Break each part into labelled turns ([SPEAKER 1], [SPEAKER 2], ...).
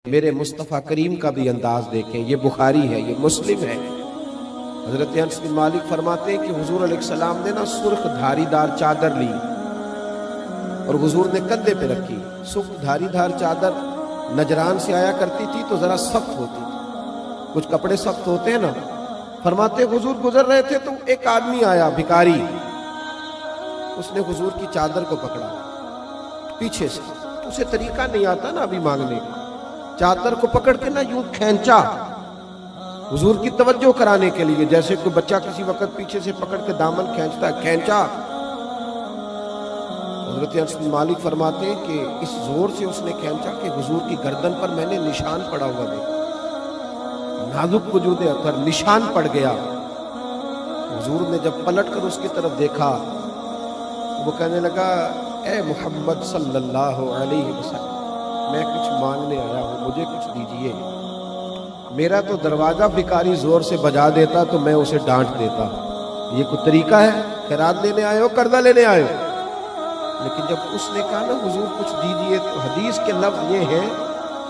[SPEAKER 1] میرے مصطفیٰ کریم کا بھی انداز دیکھیں، یہ بخاری ہے، یہ مسلم ہے۔ حضرت انس بن مالک فرماتے ہیں کہ حضور علیہ السلام نے سرخ دھاری دار چادر لی اور حضور نے کندھے پہ رکھی۔ سرخ دھاری دار چادر نجران سے آیا کرتی تھی تو ذرا سخت ہوتی تھی، کچھ کپڑے سخت ہوتے ہیں نا۔ فرماتے حضور گزر رہے تھے تو ایک آدمی آیا بھکاری، اس نے حضور کی چادر کو پکڑا پیچھے سے، اسے طریقہ نہیں آتا نا ابھی مانگنے کا، چادر کو پکڑ کے یوں کھینچا حضور کی توجہ کرانے کے لیے، جیسے کوئی بچہ کسی وقت پیچھے سے پکڑ کے دامن کھینچتا ہے، کھینچا۔ حضرت انس بن مالک فرماتے ہیں کہ اس زور سے اس نے کھینچا کہ حضور کی گردن پر میں نے نشان پڑا ہوا دیکھا، نازک وجود اثر نشان پڑ گیا۔ حضور نے جب پلٹ کر اس کی طرف دیکھا وہ کہنے لگا، اے محمد صلی اللہ علیہ وسلم، میں کچھ مانگنے آیا ہوں، مجھے کچھ دیجئے۔ میرا تو دروازہ بھکاری زور سے بجا دیتا تو میں اسے ڈانٹ دیتا، یہ کوئی طریقہ ہے؟ خیرات لینے آئے ہو، قرضہ لینے آئے ہو؟ لیکن جب اس نے کہا نا حضور کچھ دیجئے، تو حدیث کے لفظ یہ ہے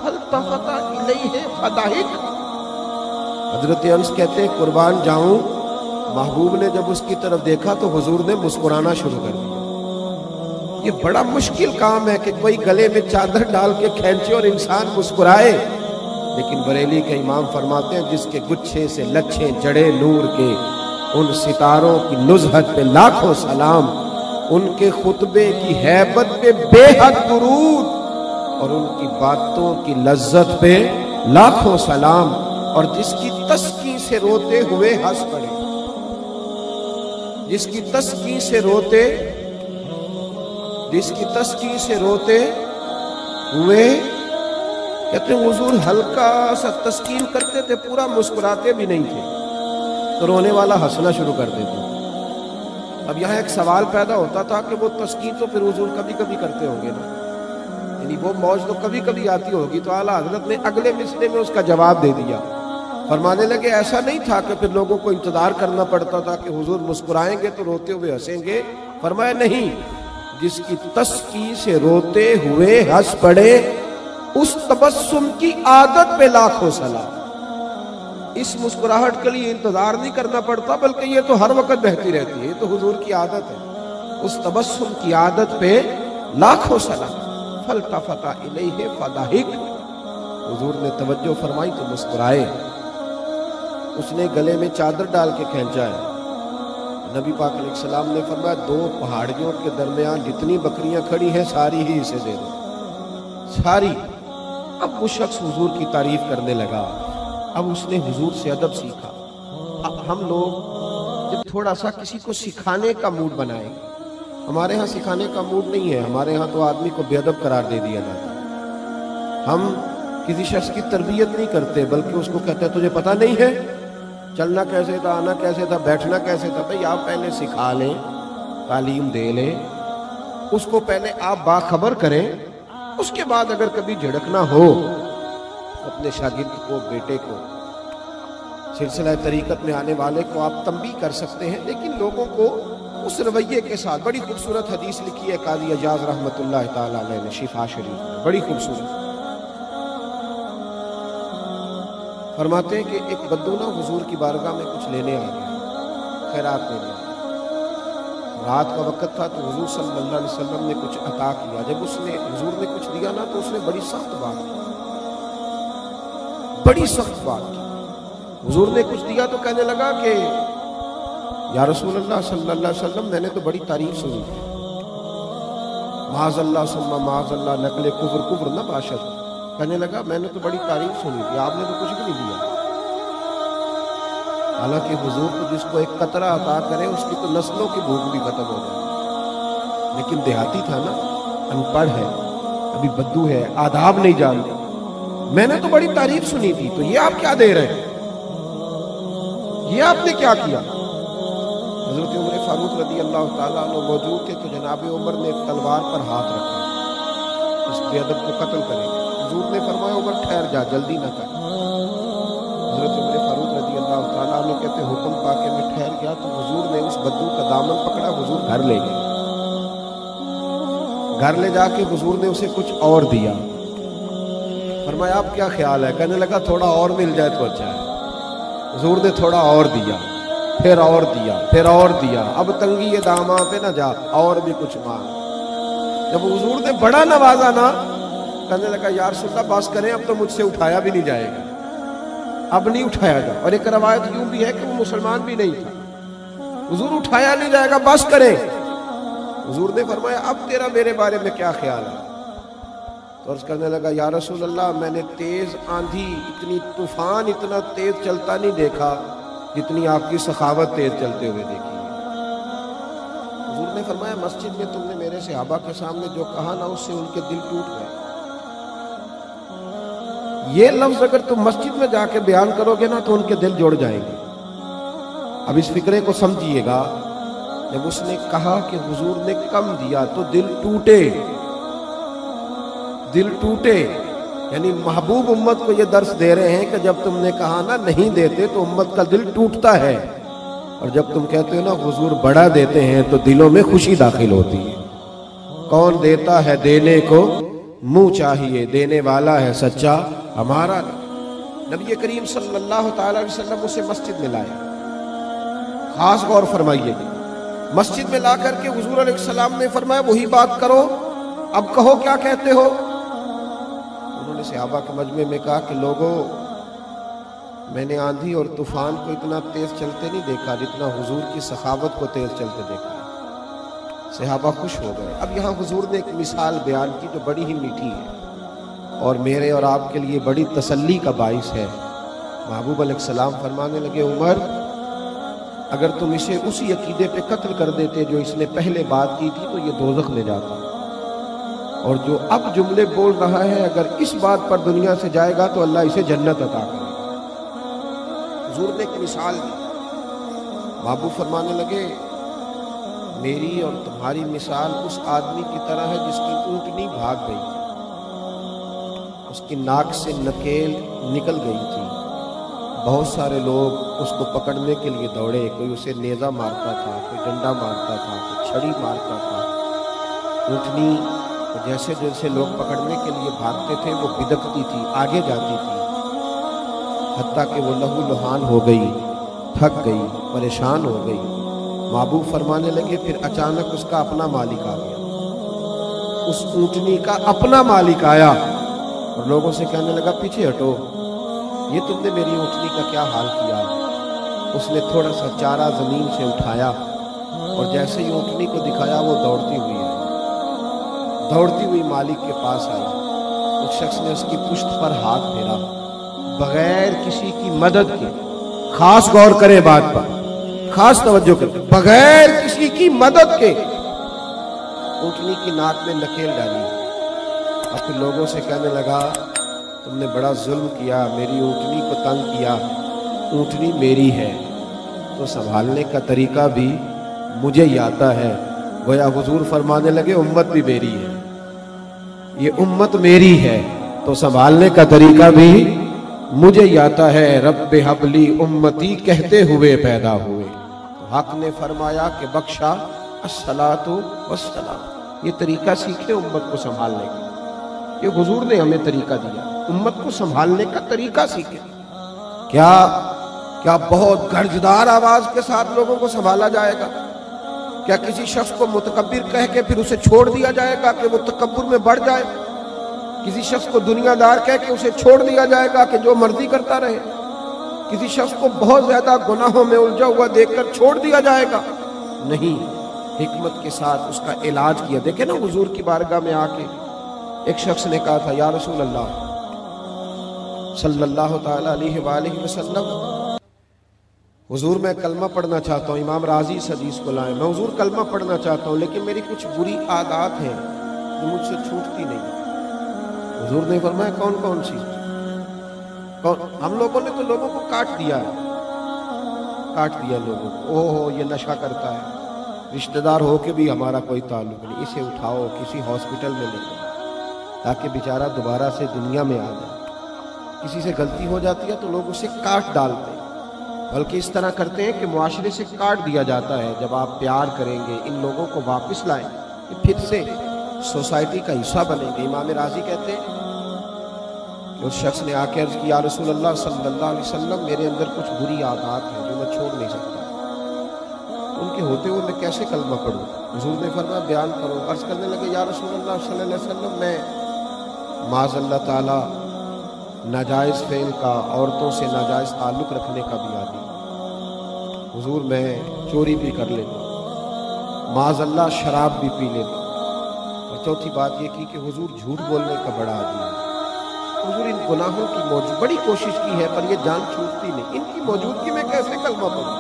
[SPEAKER 1] فَالْتَفَتَ إِلَيْهِ فَضَحِكَ۔ حضرت انس کہتے ہیں قربان جاؤں، محبوب نے جب اس کی طرف دیکھا تو حضور نے مسکرانا شروع کر دیا۔ یہ بڑا مشکل کام ہے کہ کوئی گلے میں چادر ڈال کے کھینچے اور انسان مسکرائے، لیکن بریلی کے امام فرماتے ہیں جس کے گچھے سے لچھیں جڑے نور کے، ان ستاروں کی نزہت پہ لاکھوں سلام، ان کے خطبے کی ہیبت پہ بے حد درود، اور ان کی باتوں کی لذت پہ لاکھوں سلام، اور جس کی تسکین سے روتے ہوئے ہنس پڑے، جس کی تسکین سے روتے ہوئے، کہتے ہیں حضور ہلکا سا تسکین کرتے تھے، پورا مسکراتے بھی نہیں تھے، تو رونے والا ہنسنا شروع کر دیتے۔ اب یہاں ایک سوال پیدا ہوتا تھا کہ وہ تسکین تو پھر حضور کبھی کبھی کرتے ہوں گے نا، یعنی وہ موج تو کبھی کبھی آتی ہوگی، تو اعلیٰ حضرت نے اگلے مصرعے میں اس کا جواب دے دیا، فرمانے لگے ایسا نہیں تھا کہ پھر لوگوں کو انتظار کرنا پڑتا تھا کہ حضور مسکرائیں گے تو روتے ہوئے ہنسیں گے۔ فرمایا نہیں، جس کی تسکین سے روتے ہوئے ہنس پڑے، اس تبسم کی عادت پہ لاکھوں سلام۔ اس مسکراہٹ کے لیے انتظار نہیں کرنا پڑتا، بلکہ یہ تو ہر وقت بہتی رہتی ہے، یہ تو حضور کی عادت ہے، اس تبسم کی عادت پہ لاکھوں سلام۔ فَالْتَفَتَ إِلَيْهِ فَضَحِكَ، حضور نے توجہ فرمائی تو مسکرائے۔ اس نے گلے میں چادر ڈال کے کھینچا ہے۔ نبی پاک علیہ السلام نے فرمایا دو پہاڑیوں کے درمیان جتنی بکریاں کھڑی ہیں ساری ہی اسے دے دو، ساری۔ اب وہ شخص حضور کی تعریف کرنے لگا، اب اس نے حضور سے ادب سیکھا۔ اب ہم لوگ جب تھوڑا سا کسی کو سکھانے کا موڈ بنائیں، ہمارے ہاں سکھانے کا موڈ نہیں ہے، ہمارے ہاں تو آدمی کو بے ادب قرار دے دیا جاتا ہے۔ ہم کسی شخص کی تربیت نہیں کرتے، بلکہ اس کو کہتے ہیں تجھے پتہ نہیں ہے چلنا کیسے تھا، آنا کیسے تھا، بیٹھنا کیسے تھا۔ بھئی آپ پہلے سکھا لیں، تعلیم دے لیں، اس کو پہلے آپ باخبر کریں، اس کے بعد اگر کبھی جھڑکنا ہو اپنے شاگرد کو، بیٹے کو، سلسلہ طریقت میں آنے والے کو آپ تنبیہ کر سکتے ہیں، لیکن لوگوں کو اس رویے کے ساتھ۔ بڑی خوبصورت حدیث لکھی ہے قاضی اجاز رحمۃ اللہ تعالیٰ علیہ نے شفا شریف میں، بڑی خوبصورت۔ فرماتے ہیں کہ ایک بدو حضور کی بارگاہ میں کچھ لینے آ گیا، خیرات لینے آ گیا۔ رات کا وقت تھا تو حضور صلی اللہ علیہ وسلم نے کچھ عطا کیا۔ جب حضور نے کچھ دیا تو اس نے بڑی سخت بات کی، بڑی سخت بات کی۔ حضور نے کچھ دیا تو کہنے لگا کہ یا رسول اللہ صلی اللہ علیہ وسلم، میں نے تو بڑی تعریف سنی تھی، معاذ اللہ ثم معاذ اللہ نقل کفر نہ باشد۔ کہنے لگا میں نے تو بڑی تعریف سنی تھی، آپ نے تو کچھ بھی نہیں دیا۔ حالانکہ حضور کو جس کو ایک قطرہ عطا کرے اس کی تو نسلوں کی بھوک بھی ختم ہو جائے، لیکن دیہاتی تھا نا، ان پڑھ ہے، ابھی بدو ہے، آداب نہیں جانتے۔ میں نے تو بڑی تعریف سنی تھی، تو یہ آپ کیا دے رہے ہیں، یہ آپ نے کیا کیا؟ حضرت عمر فاروق رضی اللہ تعالیٰ عنہ موجود تھے، تو جناب عمر نے ایک تلوار پر ہاتھ رکھا، اس بے ادب کو قتل کرے گا۔ حضور نے فرمایا عمر ٹھہر جا، جلدی نہ کر۔ حضرت عمر فاروق رضی اللہ تعالیٰ عنہ کہتے حکم پا کے میں ٹھہر گیا تو حضور نے اس بدو کا دامن پکڑا، حضور گھر لے گئے۔ گھر لے جا کے حضور نے اسے کچھ اور دیا۔ فرمایا اب کیا خیال ہے؟ کہنے لگا تھوڑا اور مل جائے تو اچھا ہے۔ حضور نے تھوڑا اور دیا، پھر اور دیا، پھر اور دیا، اب تنگی داماں پہ نہ جا، اور بھی کچھ مانگ۔ جب حضور نے بڑا نوازا نا، کہنے لگا یا رسول اللہ بس کریں، اب تو مجھ سے اٹھایا بھی نہیں جائے گا، اب نہیں اٹھایا جا۔ اور ایک روایت یوں بھی ہے کہ وہ مسلمان بھی نہیں تھا، حضور اٹھایا نہیں جائے گا، بس کریں۔ حضور نے فرمایا اب تیرا میرے بارے میں کیا خیال ہے؟ تو عرض کرنے لگا یا رسول اللہ میں نے تیز آندھی، اتنی طوفان اتنا تیز چلتا نہیں دیکھا جتنی آپ کی سخاوت تیز چلتے ہوئے دیکھی ہے۔ حضور نے فرمایا مسجد میں تم نے میرے صحابہ کے سامنے جو کہا نا، اس سے ان کے دل ٹوٹ گئے۔ یہ لفظ اگر تم مسجد میں جا کے بیان کرو گے نا تو ان کے دل جڑ جائیں گے۔ اب اس فکرے کو سمجھیے گا، جب اس نے کہا کہ حضور نے کم دیا تو دل ٹوٹے، دل ٹوٹے، یعنی محبوب امت کو یہ درس دے رہے ہیں کہ جب تم نے کہا نا نہیں دیتے تو امت کا دل ٹوٹتا ہے، اور جب تم کہتے ہو نا حضور بڑا دیتے ہیں تو دلوں میں خوشی داخل ہوتی ہے۔ کون دیتا ہے دینے کو منہ چاہیے، دینے والا ہے سچا ہمارا۔ نبی کریم صلی اللہ تعالی علیہ وسلم اسے مسجد میں لائے، خاص غور فرمائیے، مسجد میں لا کر کے حضور علیہ السلام نے فرمایا وہی بات کرو، اب کہو کیا کہتے ہو۔ انہوں نے صحابہ کے مجمع میں کہا کہ لوگوں، میں نے آندھی اور طوفان کو اتنا تیز چلتے نہیں دیکھا جتنا حضور کی سخاوت کو تیز چلتے دیکھا۔ صحابہ خوش ہو گئے۔ اب یہاں حضور نے ایک مثال بیان کی جو بڑی ہی میٹھی ہے اور میرے اور آپ کے لیے بڑی تسلی کا باعث ہے۔ محبوب علیہ السلام فرمانے لگے عمر، اگر تم اسے اسی عقیدے پہ قتل کر دیتے جو اس نے پہلے بات کی تھی تو یہ دوزخ میں جاتا، اور جو اب جملے بول رہا ہے اگر اس بات پر دنیا سے جائے گا تو اللہ اسے جنت عطا کرے۔ حضور نے ایک مثال دی، محبوب فرمانے لگے میری اور تمہاری مثال اس آدمی کی طرح ہے جس کی اونٹنی بھاگ گئی تھی، اس کی ناک سے نکیل نکل گئی تھی، بہت سارے لوگ اس کو پکڑنے کے لیے دوڑے، کوئی اسے نیزہ مارتا تھا، کوئی ڈنڈا مارتا تھا، کوئی چھڑی مارتا تھا۔ اونٹنی جیسے جیسے لوگ پکڑنے کے لیے بھاگتے تھے وہ بدکتی تھی، آگے جاتی تھی، حتیٰ کہ وہ لہو لہان ہو گئی، تھک گئی، پریشان ہو گئی۔ محبوب فرمانے لگے پھر اچانک اس کا اپنا مالک آ گیا، اس اونٹنی کا اپنا مالک آیا اور لوگوں سے کہنے لگا پیچھے ہٹو، یہ تم نے میری اونٹنی کا کیا حال کیا۔ اس نے تھوڑا سا چارہ زمین سے اٹھایا اور جیسے ہی اونٹنی کو دکھایا وہ دوڑتی ہوئی آئی، دوڑتی ہوئی مالک کے پاس آئی۔ اس شخص نے اس کی پشت پر ہاتھ پھیرا بغیر کسی کی مدد کے، خاص غور کریں بات پر، خاص توجہ کریں، بغیر کسی کی مدد کے اونٹنی کی ناک میں نکیل ڈالی اور پھر لوگوں سے کہنے لگا تم نے بڑا ظلم کیا، میری اونٹنی کو تنگ کیا، اونٹنی میری ہے تو سنبھالنے کا طریقہ بھی مجھے ہی آتا ہے۔ گویا حضور فرمانے لگے امت بھی میری ہے، یہ امت میری ہے تو سنبھالنے کا طریقہ بھی مجھے ہی آتا ہے۔ رب حبلی امتی کہتے ہوئے پیدا ہوئے تو حق نے فرمایا کہ بخشا الصلاۃ والسلام۔ یہ طریقہ سیکھے امت کو سنبھالنے کا، یہ حضور نے ہمیں طریقہ دیا، امت کو سنبھالنے کا طریقہ سیکھے۔ کیا بہت گرجدار آواز کے ساتھ لوگوں کو سنبھالا جائے گا؟ کیا کسی شخص کو متکبر کہہ کے پھر اسے چھوڑ دیا جائے گا کہ وہ تکبر میں بڑھ جائے؟ کسی شخص کو دنیا دار کہہ کے اسے چھوڑ دیا جائے گا کہ جو مرضی کرتا رہے؟ کسی شخص کو بہت زیادہ گناہوں میں الجھا ہوا دیکھ کر چھوڑ دیا جائے گا؟ نہیں، حکمت کے ساتھ اس کا علاج کیا۔ دیکھیں نا حضور کی بارگاہ میں آ کے ایک شخص نے کہا تھا یا رسول اللہ صلی اللہ تعالی علیہ وآلہ وسلم، حضور میں کلمہ پڑھنا چاہتا ہوں، امام راضی اس حدیث کو لائیں، میں حضور کلمہ پڑھنا چاہتا ہوں لیکن میری کچھ بری عادات ہیں جو مجھ سے چھوٹتی نہیں۔ حضور نے فرمایا کون کون سی؟ ہم لوگوں نے تو لوگوں کو کاٹ دیا ہے، کاٹ دیا لوگوں کو، اوہ یہ نشہ کرتا ہے، رشتہ دار ہو کے بھی ہمارا کوئی تعلق نہیں، اسے اٹھاؤ کسی ہاسپٹل میں لے جاؤ تاکہ بیچارہ دوبارہ سے دنیا میں آ جائے۔ کسی سے غلطی ہو جاتی ہے تو لوگ اسے کاٹ ڈالتے ہیں، بلکہ اس طرح کرتے ہیں کہ معاشرے سے کاٹ دیا جاتا ہے۔ جب آپ پیار کریں گے، ان لوگوں کو واپس لائیں گے، پھر سے سوسائٹی کا حصہ بنیں گے۔ امام راضی کہتے ہیں کہ اس شخص نے آ کے عرض کی یا رسول اللہ صلی اللہ علیہ وسلم میرے اندر کچھ بری عادات ہیں جو میں چھوڑ نہیں سکتا، ان کے ہوتے ہوئے میں کیسے کلمہ پڑھوں؟ حضور نے فرمایا بیان کرو۔ عرض کرنے لگے یا رسول اللہ صلی اللہ علیہ وسلم میں معاذ اللہ تعالی ناجائز فعل کا، عورتوں سے ناجائز تعلق رکھنے کا بھی عادی، حضور میں چوری بھی کر لیتا، معاذ اللہ شراب بھی پی لیتا، اور چوتھی بات یہ کی کہ حضور جھوٹ بولنے کا بڑا عادی ہے۔ حضور ان گناہوں کی بڑی کوشش کی ہے پر یہ جان چھوٹتی نہیں، ان کی موجودگی میں کیسے کلمہ پڑھوں؟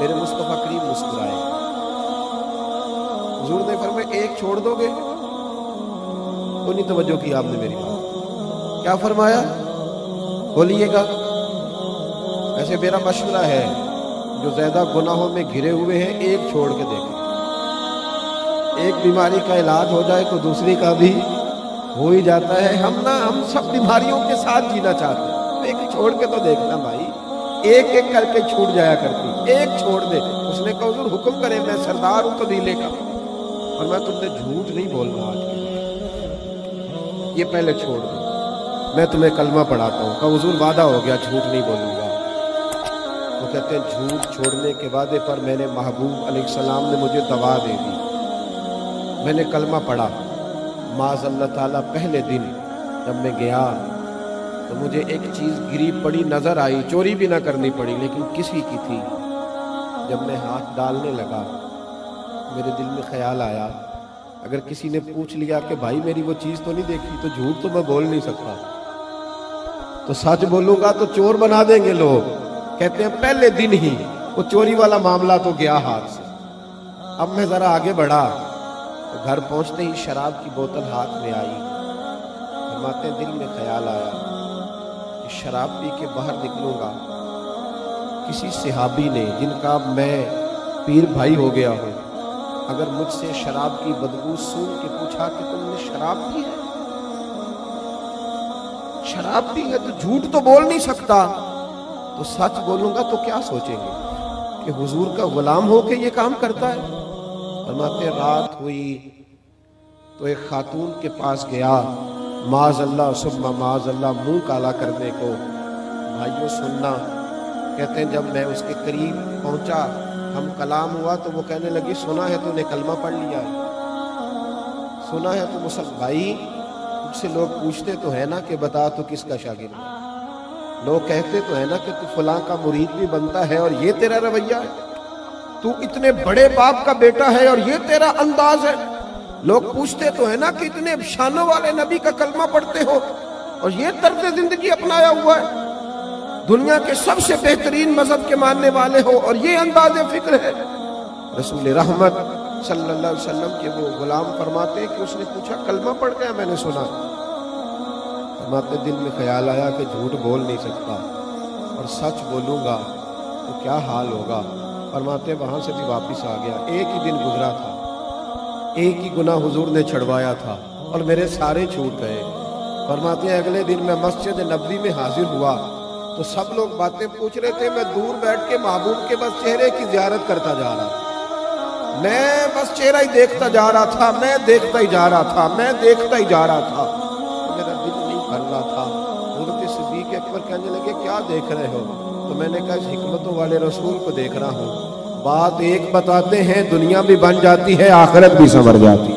[SPEAKER 1] میرے مصطفیٰ کریم مسکرائے، حضور نے فرمایا ایک چھوڑ دو گے؟ تو نہیں توجہ کی آپ نے میری بات، کیا فرمایا بولیے گا؟ ایسے میرا مشورہ ہے جو زیادہ گناہوں میں گھرے ہوئے ہیں ایک چھوڑ کے دیکھیں، ایک بیماری کا علاج ہو جائے تو دوسری کا بھی ہو ہی جاتا ہے۔ ہم سب بیماریوں کے ساتھ جینا چاہتے ہیں، ایک چھوڑ کے تو دیکھنا بھائی، ایک ایک کر کے چھوٹ جایا کرتی، ایک چھوڑ دے۔ اس نے کہا حضور حکم کرے، میں سردار ہوں قبیلے کا اور میں تم نے جھوٹ نہیں بولنا آج کے، یہ پہلے چھوڑ دو، میں تمہیں کلمہ پڑھاتا ہوں۔ کہا حضور وعدہ ہو گیا جھوٹ نہیں بولوں گا۔ وہ کہتے ہیں جھوٹ چھوڑنے کے وعدے پر میں نے محبوب علیہ السلام نے مجھے دوا دے دی، میں نے کلمہ پڑھا۔ معاذ اللہ تعالیٰ پہلے دن جب میں گیا تو مجھے ایک چیز گری پڑی نظر آئی، چوری بھی نہ کرنی پڑی لیکن کسی کی تھی۔ جب میں ہاتھ ڈالنے لگا میرے دل میں خیال آیا اگر کسی نے پوچھ لیا کہ بھائی میری وہ چیز تو نہیں دیکھی تو جھوٹ تو میں بول نہیں سکتا، تو سچ بولوں گا تو چور بنا دیں گے لوگ۔ کہتے ہیں پہلے دن ہی وہ چوری والا معاملہ تو گیا ہاتھ سے۔ اب میں ذرا آگے بڑھا تو گھر پہنچتے ہی شراب کی بوتل ہاتھ میں آئی۔ فرماتے ہیں دل میں خیال آیا کہ شراب پی کے باہر نکلوں گا، کسی صحابی نے جن کا میں پیر بھائی ہو گیا ہوں اگر مجھ سے شراب کی بدبو سون کے پوچھا کہ تم نے شراب پی ہے، شراب پی ہے تو جھوٹ تو بول نہیں سکتا، تو سچ بولوں گا تو کیا سوچیں گے کہ حضور کا غلام ہو کے یہ کام کرتا ہے۔ فرماتے رات ہوئی تو ایک خاتون کے پاس گیا، معاذ اللہ ثم معاذ اللہ منہ کالا کرنے کو۔ بھائیوں سننا، کہتے ہیں جب میں اس کے قریب پہنچا ہم کلام ہوا تو وہ کہنے لگی سنا ہے تو نے کلمہ پڑھ لیا ہے، سنا ہے تو مسلمان بھائی تجھ سے لوگ پوچھتے تو ہے نا کہ بتا تو کس کا شاگرد ہے، لوگ کہتے تو ہے نا کہ تو فلاں کا مرید بھی بنتا ہے اور یہ تیرا رویہ ہے، تو اتنے بڑے باپ کا بیٹا ہے اور یہ تیرا انداز ہے، لوگ پوچھتے تو ہے نا کہ اتنے شانوں والے نبی کا کلمہ پڑھتے ہو اور یہ طرز زندگی اپنایا ہوا ہے، دنیا کے سب سے بہترین مذہب کے ماننے والے ہو اور یہ انداز فکر ہے۔ رسول رحمت صلی اللہ علیہ وسلم کے وہ غلام فرماتے ہیں کہ اس نے پوچھا کلمہ پڑھ گیا؟ میں نے سنا۔ فرماتے دل میں خیال آیا کہ جھوٹ بول نہیں سکتا اور سچ بولوں گا تو کیا حال ہوگا۔ فرماتے وہاں سے بھی واپس آ گیا، ایک ہی دن گزرا تھا، ایک ہی گناہ حضور نے چھڑوایا تھا اور میرے سارے چھوٹ گئے۔ فرماتے ہیں اگلے دن میں مسجد نبوی میں حاضر ہوا تو سب لوگ باتیں پوچھ رہے تھے، میں دور بیٹھ کے محبوب کے بس چہرے کی زیارت کرتا جا رہا تھا، میں بس چہرہ ہی دیکھتا جا رہا تھا، میں دیکھتا ہی جا رہا تھا، میں دیکھتا ہی جا رہا تھا، میرا دل نہیں بھر رہا تھا۔ حضرت صدیق اکبر کہنے لگے کیا دیکھ رہے ہو؟ تو میں نے کہا اس حکمتوں والے رسول کو دیکھ رہا ہوں، بات ایک بتاتے ہیں دنیا بھی بن جاتی ہے آخرت بھی سنور جاتی ہے۔